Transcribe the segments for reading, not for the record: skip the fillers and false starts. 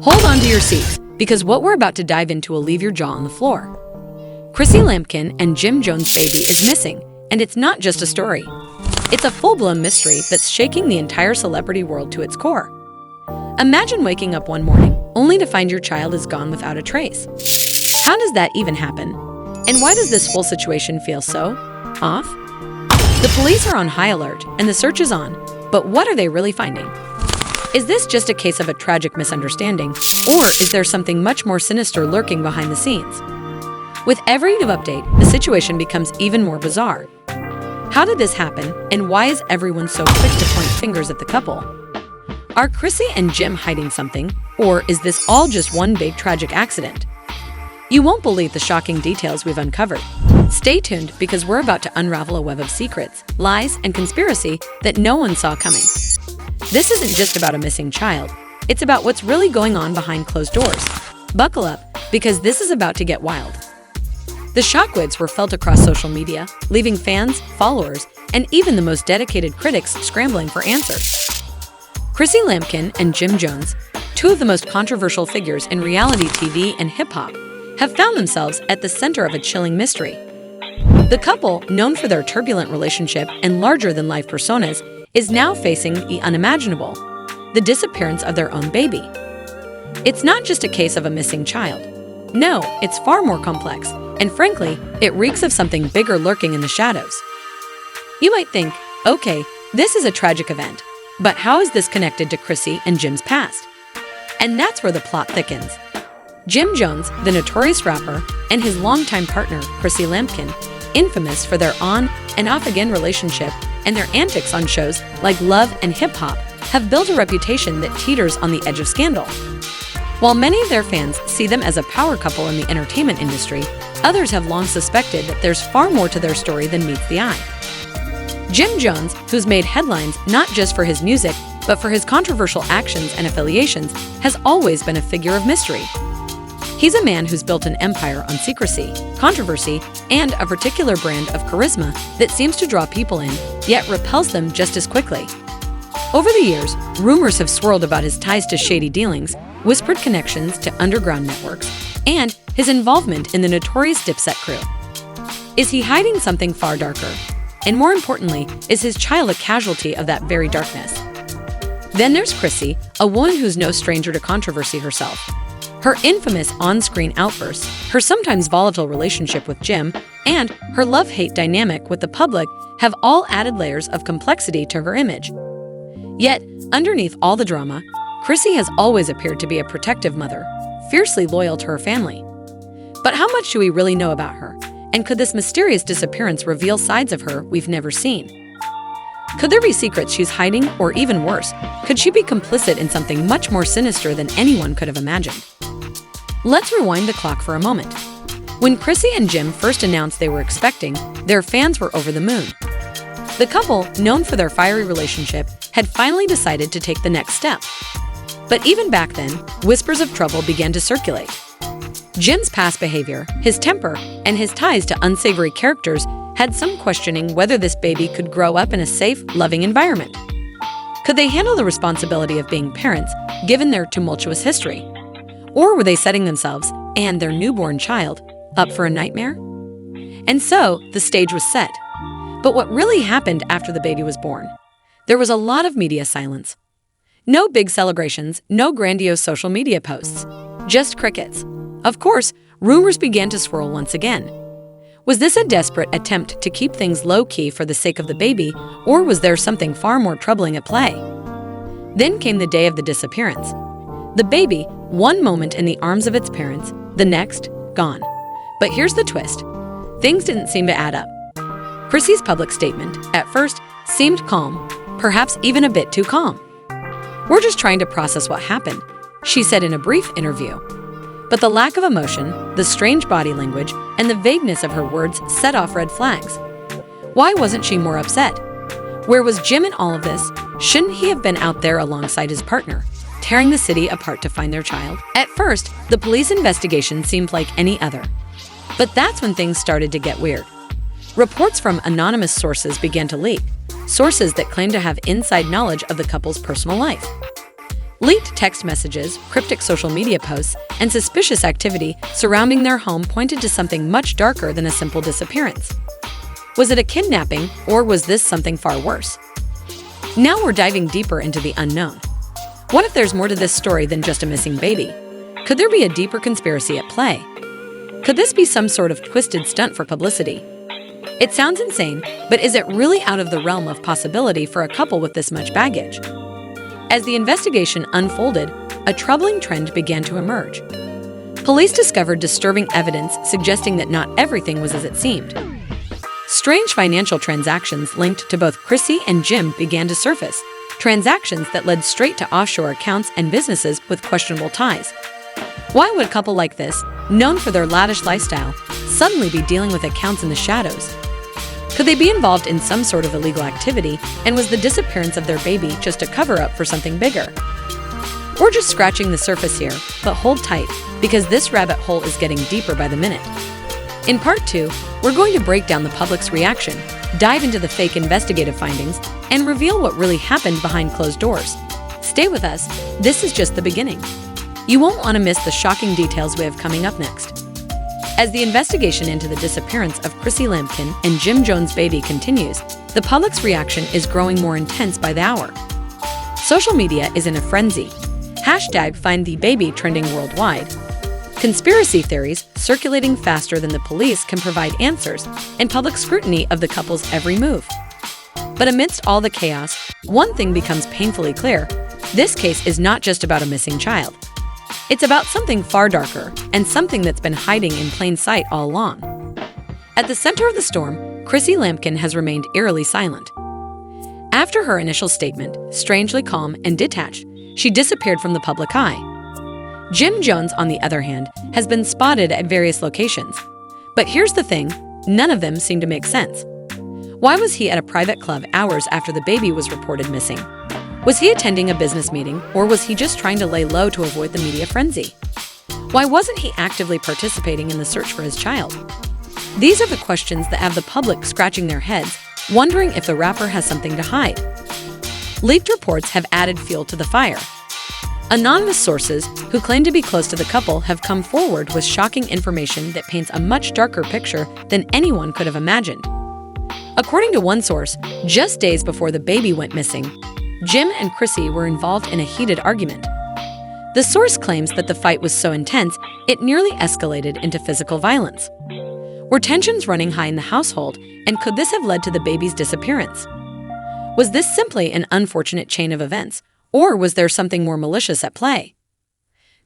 Hold on to your seats, because what we're about to dive into will leave your jaw on the floor. Chrissy Lampkin and Jim Jones' baby is missing, and it's not just a story. It's a full-blown mystery that's shaking the entire celebrity world to its core. Imagine waking up one morning only to find your child is gone without a trace. How does that even happen? And why does this whole situation feel so off? The police are on high alert and the search is on, but what are they really finding? Is this just a case of a tragic misunderstanding, or is there something much more sinister lurking behind the scenes? With every new update, the situation becomes even more bizarre. How did this happen, and why is everyone so quick to point fingers at the couple? Are Chrissy and Jim hiding something, or is this all just one big tragic accident? You won't believe the shocking details we've uncovered. Stay tuned, because we're about to unravel a web of secrets, lies, and conspiracy that no one saw coming. This isn't just about a missing child. It's about what's really going on behind closed doors. Buckle up, because this is about to get wild. The shockwaves were felt across social media, leaving fans, followers, and even the most dedicated critics scrambling for answers. Chrissy Lampkin and Jim Jones, two of the most controversial figures in reality TV and hip-hop, have found themselves at the center of a chilling mystery. The couple, known for their turbulent relationship and larger-than-life personas, is now facing the unimaginable, the disappearance of their own baby. It's not just a case of a missing child. No, it's far more complex, and frankly, it reeks of something bigger lurking in the shadows. You might think, okay, this is a tragic event, but how is this connected to Chrissy and Jim's past? And that's where the plot thickens. Jim Jones, the notorious rapper, and his longtime partner, Chrissy Lampkin, infamous for their on and off-again relationship and their antics on shows like Love and Hip Hop, have built a reputation that teeters on the edge of scandal. While many of their fans see them as a power couple in the entertainment industry, others have long suspected that there's far more to their story than meets the eye. Jim Jones, who's made headlines not just for his music, but for his controversial actions and affiliations, has always been a figure of mystery. He's a man who's built an empire on secrecy, controversy, and a particular brand of charisma that seems to draw people in, yet repels them just as quickly. Over the years, rumors have swirled about his ties to shady dealings, whispered connections to underground networks, and his involvement in the notorious Dipset crew. Is he hiding something far darker? And more importantly, is his child a casualty of that very darkness? Then there's Chrissy, a woman who's no stranger to controversy herself. Her infamous on-screen outbursts, her sometimes volatile relationship with Jim, and her love-hate dynamic with the public have all added layers of complexity to her image. Yet, underneath all the drama, Chrissy has always appeared to be a protective mother, fiercely loyal to her family. But how much do we really know about her? And could this mysterious disappearance reveal sides of her we've never seen? Could there be secrets she's hiding, or even worse, could she be complicit in something much more sinister than anyone could have imagined? Let's rewind the clock for a moment. When Chrissy and Jim first announced they were expecting, their fans were over the moon. The couple, known for their fiery relationship, had finally decided to take the next step. But even back then, whispers of trouble began to circulate. Jim's past behavior, his temper, and his ties to unsavory characters had some questioning whether this baby could grow up in a safe, loving environment. Could they handle the responsibility of being parents, given their tumultuous history? Or were they setting themselves, and their newborn child, up for a nightmare? And so, the stage was set. But what really happened after the baby was born? There was a lot of media silence. No big celebrations, no grandiose social media posts. Just crickets. Of course, rumors began to swirl once again. Was this a desperate attempt to keep things low-key for the sake of the baby, or was there something far more troubling at play? Then came the day of the disappearance. The baby, one moment in the arms of its parents, the next, gone. But here's the twist. Things didn't seem to add up. Chrissy's public statement, at first, seemed calm, perhaps even a bit too calm. "We're just trying to process what happened," she said in a brief interview. But the lack of emotion, the strange body language, and the vagueness of her words set off red flags. Why wasn't she more upset? Where was Jim in all of this? Shouldn't he have been out there alongside his partner, tearing the city apart to find their child? At first, the police investigation seemed like any other. But that's when things started to get weird. Reports from anonymous sources began to leak, sources that claimed to have inside knowledge of the couple's personal life. Leaked text messages, cryptic social media posts, and suspicious activity surrounding their home pointed to something much darker than a simple disappearance. Was it a kidnapping, or was this something far worse? Now we're diving deeper into the unknown. What if there's more to this story than just a missing baby? Could there be a deeper conspiracy at play? Could this be some sort of twisted stunt for publicity? It sounds insane, but is it really out of the realm of possibility for a couple with this much baggage? As the investigation unfolded, a troubling trend began to emerge. Police discovered disturbing evidence suggesting that not everything was as it seemed. Strange financial transactions linked to both Chrissy and Jim began to surface, transactions that led straight to offshore accounts and businesses with questionable ties. Why would a couple like this, known for their lavish lifestyle, suddenly be dealing with accounts in the shadows? Could they be involved in some sort of illegal activity, and was the disappearance of their baby just a cover-up for something bigger? We're just scratching the surface here, but hold tight, because this rabbit hole is getting deeper by the minute. In Part 2, we're going to break down the public's reaction, dive into the fake investigative findings, and reveal what really happened behind closed doors. Stay with us, this is just the beginning. You won't want to miss the shocking details we have coming up next. As the investigation into the disappearance of Chrissy Lampkin and Jim Jones' baby continues, the public's reaction is growing more intense by the hour. Social media is in a frenzy. #FindTheBaby trending worldwide. Conspiracy theories circulating faster than the police can provide answers, and public scrutiny of the couple's every move. But amidst all the chaos, one thing becomes painfully clear: this case is not just about a missing child. It's about something far darker, and something that's been hiding in plain sight all along. At the center of the storm, Chrissy Lampkin has remained eerily silent. After her initial statement, strangely calm and detached, she disappeared from the public eye. Jim Jones, on the other hand, has been spotted at various locations. But here's the thing, none of them seem to make sense. Why was he at a private club hours after the baby was reported missing? Was he attending a business meeting, or was he just trying to lay low to avoid the media frenzy? Why wasn't he actively participating in the search for his child? These are the questions that have the public scratching their heads, wondering if the rapper has something to hide. Leaked reports have added fuel to the fire. Anonymous sources who claim to be close to the couple have come forward with shocking information that paints a much darker picture than anyone could have imagined. According to one source, just days before the baby went missing, Jim and Chrissy were involved in a heated argument. The source claims that the fight was so intense, it nearly escalated into physical violence. Were tensions running high in the household, and could this have led to the baby's disappearance? Was this simply an unfortunate chain of events, or was there something more malicious at play?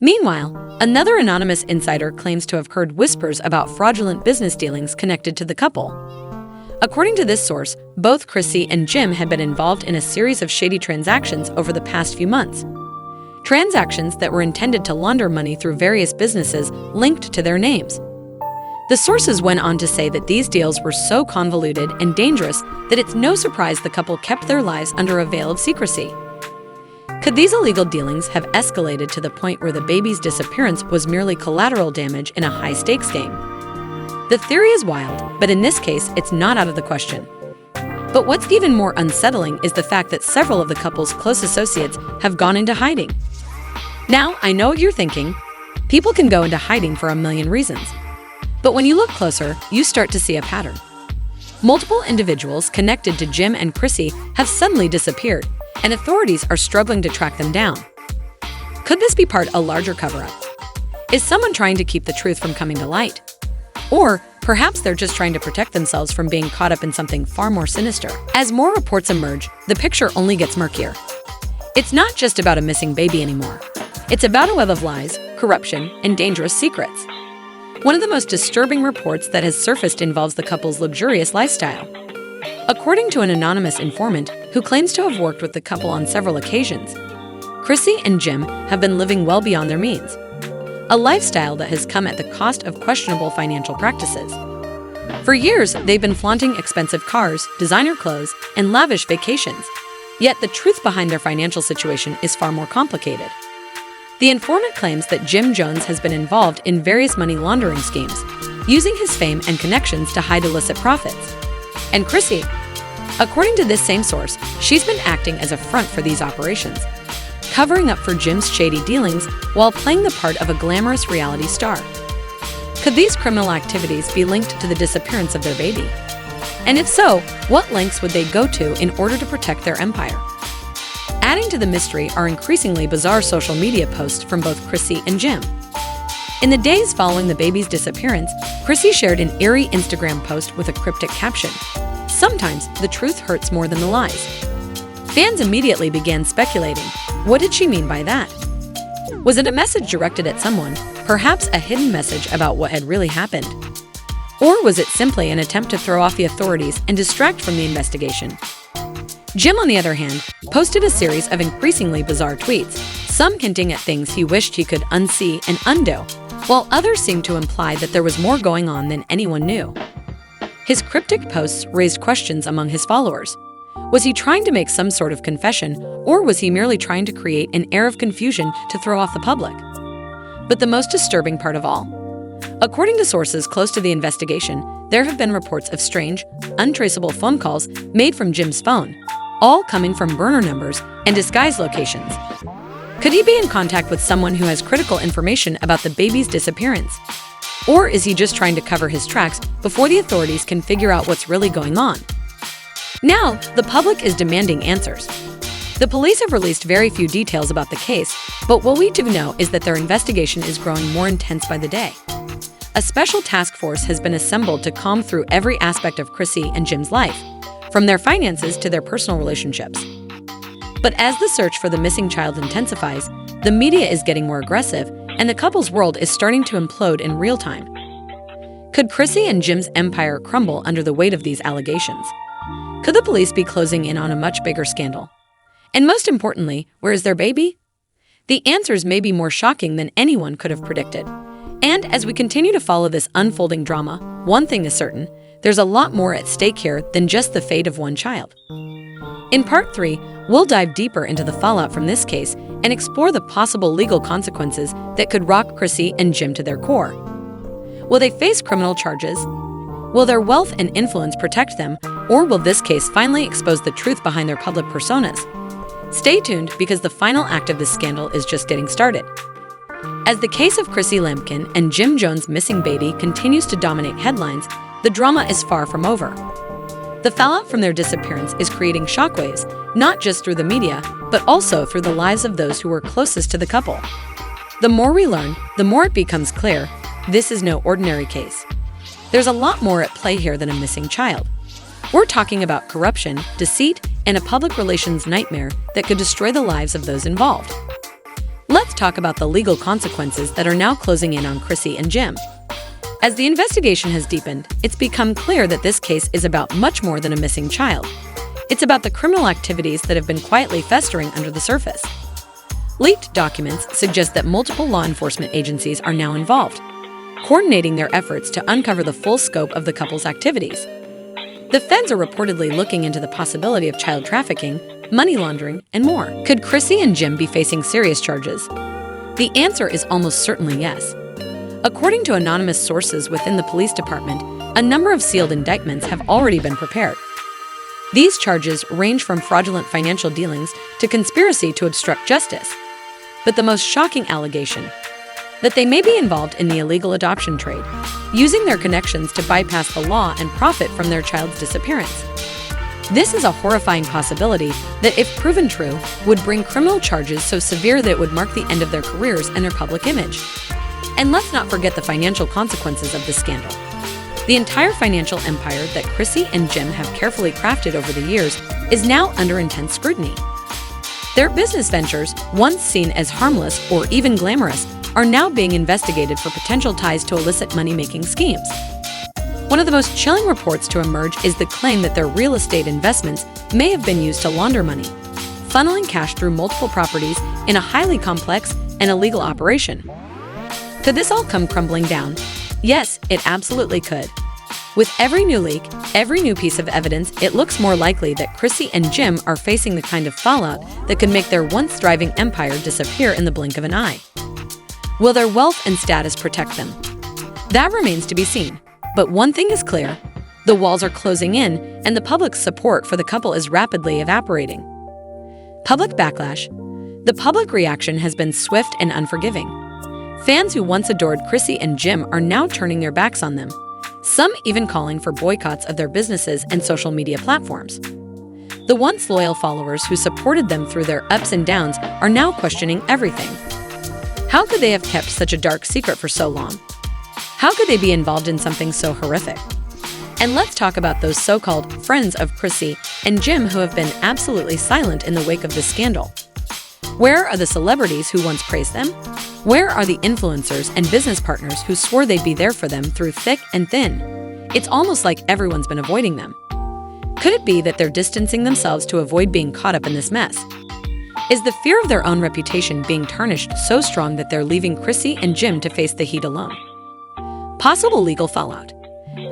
Meanwhile, another anonymous insider claims to have heard whispers about fraudulent business dealings connected to the couple. According to this source, both Chrissy and Jim had been involved in a series of shady transactions over the past few months. Transactions that were intended to launder money through various businesses linked to their names. The sources went on to say that these deals were so convoluted and dangerous that it's no surprise the couple kept their lives under a veil of secrecy. Could these illegal dealings have escalated to the point where the baby's disappearance was merely collateral damage in a high-stakes game? The theory is wild, but in this case, it's not out of the question. But what's even more unsettling is the fact that several of the couple's close associates have gone into hiding. Now, I know what you're thinking. People can go into hiding for a million reasons. But when you look closer, you start to see a pattern. Multiple individuals connected to Jim and Chrissy have suddenly disappeared, and authorities are struggling to track them down. Could this be part of a larger cover-up? Is someone trying to keep the truth from coming to light? Or perhaps they're just trying to protect themselves from being caught up in something far more sinister. As more reports emerge, the picture only gets murkier. It's not just about a missing baby anymore. It's about a web of lies, corruption, and dangerous secrets. One of the most disturbing reports that has surfaced involves the couple's luxurious lifestyle. According to an anonymous informant who claims to have worked with the couple on several occasions, Chrissy and Jim have been living well beyond their means. A lifestyle that has come at the cost of questionable financial practices. For years, they've been flaunting expensive cars, designer clothes, and lavish vacations. Yet the truth behind their financial situation is far more complicated. The informant claims that Jim Jones has been involved in various money laundering schemes, using his fame and connections to hide illicit profits. And Chrissy, according to this same source, she's been acting as a front for these operations. covering up for Jim's shady dealings while playing the part of a glamorous reality star. Could these criminal activities be linked to the disappearance of their baby? And if so, what lengths would they go to in order to protect their empire? Adding to the mystery are increasingly bizarre social media posts from both Chrissy and Jim. In the days following the baby's disappearance, Chrissy shared an eerie Instagram post with a cryptic caption, "Sometimes the truth hurts more than the lies." Fans immediately began speculating. What did she mean by that? Was it a message directed at someone, perhaps a hidden message about what had really happened? Or was it simply an attempt to throw off the authorities and distract from the investigation? Jim, on the other hand, posted a series of increasingly bizarre tweets, some hinting at things he wished he could unsee and undo, while others seemed to imply that there was more going on than anyone knew. His cryptic posts raised questions among his followers. Was he trying to make some sort of confession, or was he merely trying to create an air of confusion to throw off the public? But the most disturbing part of all, according to sources close to the investigation, there have been reports of strange, untraceable phone calls made from Jim's phone, all coming from burner numbers and disguised locations. Could he be in contact with someone who has critical information about the baby's disappearance? Or is he just trying to cover his tracks before the authorities can figure out what's really going on? Now, the public is demanding answers. The police have released very few details about the case, but what we do know is that their investigation is growing more intense by the day. A special task force has been assembled to comb through every aspect of Chrissy and Jim's life, from their finances to their personal relationships. But as the search for the missing child intensifies, the media is getting more aggressive, and the couple's world is starting to implode in real time. Could Chrissy and Jim's empire crumble under the weight of these allegations? Could the police be closing in on a much bigger scandal? And most importantly, where is their baby? The answers may be more shocking than anyone could have predicted. And as we continue to follow this unfolding drama, one thing is certain, there's a lot more at stake here than just the fate of one child. In Part 3, we'll dive deeper into the fallout from this case and explore the possible legal consequences that could rock Chrissy and Jim to their core. Will they face criminal charges? Will their wealth and influence protect them, or will this case finally expose the truth behind their public personas? Stay tuned, because the final act of this scandal is just getting started. As the case of Chrissy Lampkin and Jim Jones' missing baby continues to dominate headlines, the drama is far from over. The fallout from their disappearance is creating shockwaves, not just through the media, but also through the lives of those who were closest to the couple. The more we learn, the more it becomes clear, this is no ordinary case. There's a lot more at play here than a missing child. We're talking about corruption, deceit, and a public relations nightmare that could destroy the lives of those involved. Let's talk about the legal consequences that are now closing in on Chrissy and Jim. As the investigation has deepened, it's become clear that this case is about much more than a missing child. It's about the criminal activities that have been quietly festering under the surface. Leaked documents suggest that multiple law enforcement agencies are now involved, coordinating their efforts to uncover the full scope of the couple's activities. The feds are reportedly looking into the possibility of child trafficking, money laundering, and more. Could Chrissy and Jim be facing serious charges? The answer is almost certainly yes. According to anonymous sources within the police department, a number of sealed indictments have already been prepared. These charges range from fraudulent financial dealings to conspiracy to obstruct justice. But the most shocking allegation, that they may be involved in the illegal adoption trade, using their connections to bypass the law and profit from their child's disappearance. This is a horrifying possibility that, if proven true, would bring criminal charges so severe that it would mark the end of their careers and their public image. And let's not forget the financial consequences of this scandal. The entire financial empire that Chrissy and Jim have carefully crafted over the years is now under intense scrutiny. Their business ventures, once seen as harmless or even glamorous, are now being investigated for potential ties to illicit money-making schemes. One of the most chilling reports to emerge is the claim that their real estate investments may have been used to launder money, funneling cash through multiple properties in a highly complex and illegal operation. Could this all come crumbling down? Yes, it absolutely could. With every new leak, every new piece of evidence, it looks more likely that Chrissy and Jim are facing the kind of fallout that could make their once thriving empire disappear in the blink of an eye. Will their wealth and status protect them? That remains to be seen. But one thing is clear, the walls are closing in, and the public's support for the couple is rapidly evaporating. Public backlash, The public reaction has been swift and unforgiving. Fans who once adored Chrissy and Jim are now turning their backs on them, some even calling for boycotts of their businesses and social media platforms. The once loyal followers who supported them through their ups and downs are now questioning everything. How could they have kept such a dark secret for so long? How could they be involved in something so horrific? And let's talk about those so-called friends of Chrissy and Jim who have been absolutely silent in the wake of this scandal. Where are the celebrities who once praised them? Where are the influencers and business partners who swore they'd be there for them through thick and thin? It's almost like everyone's been avoiding them. Could it be that they're distancing themselves to avoid being caught up in this mess? Is the fear of their own reputation being tarnished so strong that they're leaving Chrissy and Jim to face the heat alone? Possible legal fallout.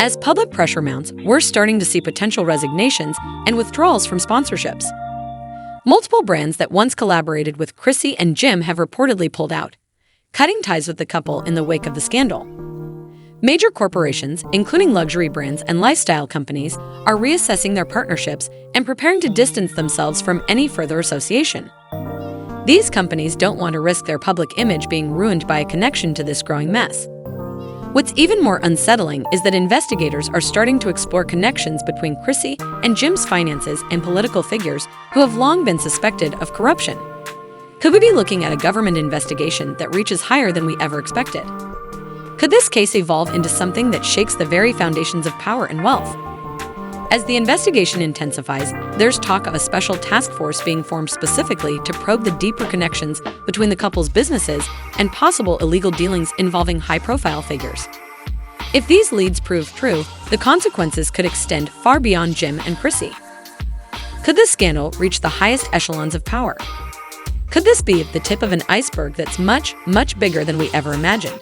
As public pressure mounts, we're starting to see potential resignations and withdrawals from sponsorships. Multiple brands that once collaborated with Chrissy and Jim have reportedly pulled out, cutting ties with the couple in the wake of the scandal. Major corporations, including luxury brands and lifestyle companies, are reassessing their partnerships and preparing to distance themselves from any further association. These companies don't want to risk their public image being ruined by a connection to this growing mess. What's even more unsettling is that investigators are starting to explore connections between Chrissy and Jim's finances and political figures who have long been suspected of corruption. Could we be looking at a government investigation that reaches higher than we ever expected? Could this case evolve into something that shakes the very foundations of power and wealth? As the investigation intensifies, there's talk of a special task force being formed specifically to probe the deeper connections between the couple's businesses and possible illegal dealings involving high-profile figures. If these leads prove true, the consequences could extend far beyond Jim and Chrissy. Could this scandal reach the highest echelons of power? Could this be the tip of an iceberg that's much, much bigger than we ever imagined?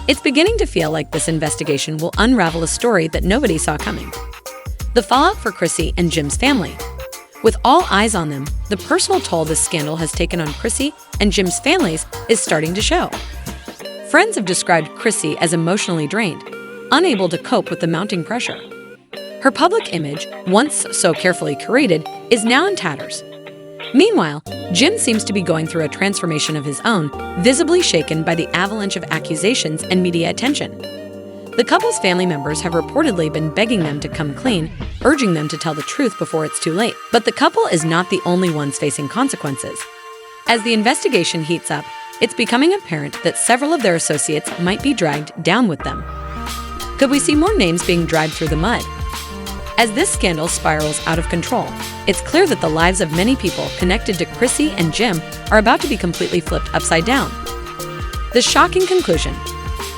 It's beginning to feel like this investigation will unravel a story that nobody saw coming. The fallout for Chrissy and Jim's family. With all eyes on them, the personal toll this scandal has taken on Chrissy and Jim's families is starting to show. Friends have described Chrissy as emotionally drained, unable to cope with the mounting pressure. Her public image, once so carefully curated, is now in tatters. Meanwhile, Jim seems to be going through a transformation of his own, visibly shaken by the avalanche of accusations and media attention. The couple's family members have reportedly been begging them to come clean, urging them to tell the truth before it's too late. But the couple is not the only ones facing consequences. As the investigation heats up, it's becoming apparent that several of their associates might be dragged down with them. Could we see more names being dragged through the mud? As this scandal spirals out of control, it's clear that the lives of many people connected to Chrissy and Jim are about to be completely flipped upside down. The shocking conclusion.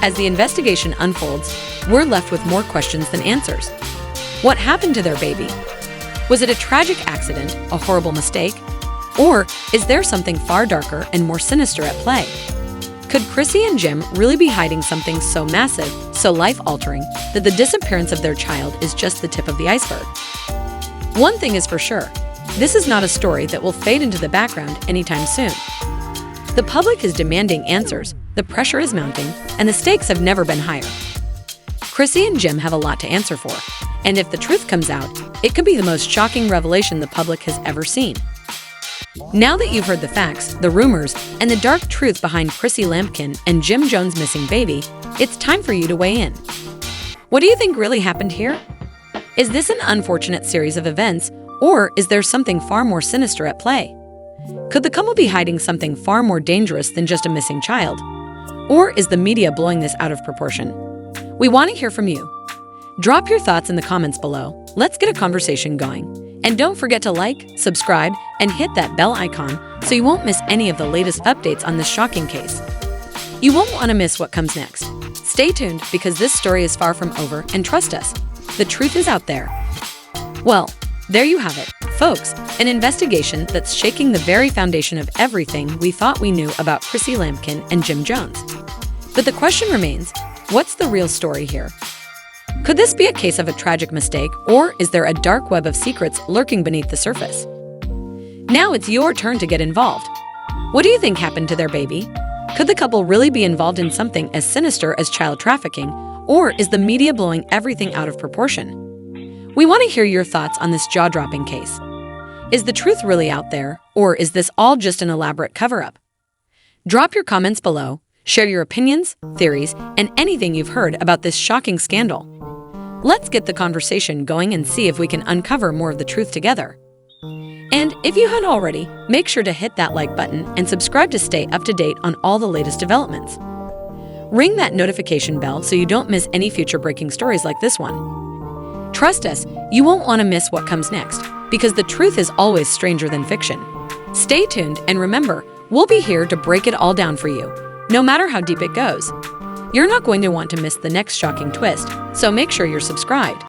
As the investigation unfolds, we're left with more questions than answers. What happened to their baby? Was it a tragic accident, a horrible mistake? Or is there something far darker and more sinister at play? Could Chrissy and Jim really be hiding something so massive, so life-altering, that the disappearance of their child is just the tip of the iceberg? One thing is for sure, this is not a story that will fade into the background anytime soon. The public is demanding answers, the pressure is mounting, and the stakes have never been higher. Chrissy and Jim have a lot to answer for, and if the truth comes out, it could be the most shocking revelation the public has ever seen. Now that you've heard the facts, the rumors, and the dark truth behind Chrissy Lampkin and Jim Jones' missing baby, it's time for you to weigh in. What do you think really happened here? Is this an unfortunate series of events, or is there something far more sinister at play? Could the couple be hiding something far more dangerous than just a missing child? Or is the media blowing this out of proportion? We want to hear from you. Drop your thoughts in the comments below. Let's get a conversation going. And don't forget to like, subscribe, and hit that bell icon so you won't miss any of the latest updates on this shocking case. You won't want to miss what comes next. Stay tuned because this story is far from over, and trust us, the truth is out there. Well, there you have it, folks, an investigation that's shaking the very foundation of everything we thought we knew about Chrissy Lampkin and Jim Jones. But the question remains, what's the real story here? Could this be a case of a tragic mistake, or is there a dark web of secrets lurking beneath the surface? Now it's your turn to get involved. What do you think happened to their baby? Could the couple really be involved in something as sinister as child trafficking, or is the media blowing everything out of proportion? We want to hear your thoughts on this jaw-dropping case. Is the truth really out there, or is this all just an elaborate cover-up? Drop your comments below, share your opinions, theories, and anything you've heard about this shocking scandal. Let's get the conversation going and see if we can uncover more of the truth together. And if you hadn't already, make sure to hit that like button and subscribe to stay up to date on all the latest developments. Ring that notification bell so you don't miss any future breaking stories like this one. Trust us, you won't want to miss what comes next, because the truth is always stranger than fiction. Stay tuned and remember, we'll be here to break it all down for you, no matter how deep it goes. You're not going to want to miss the next shocking twist, so make sure you're subscribed.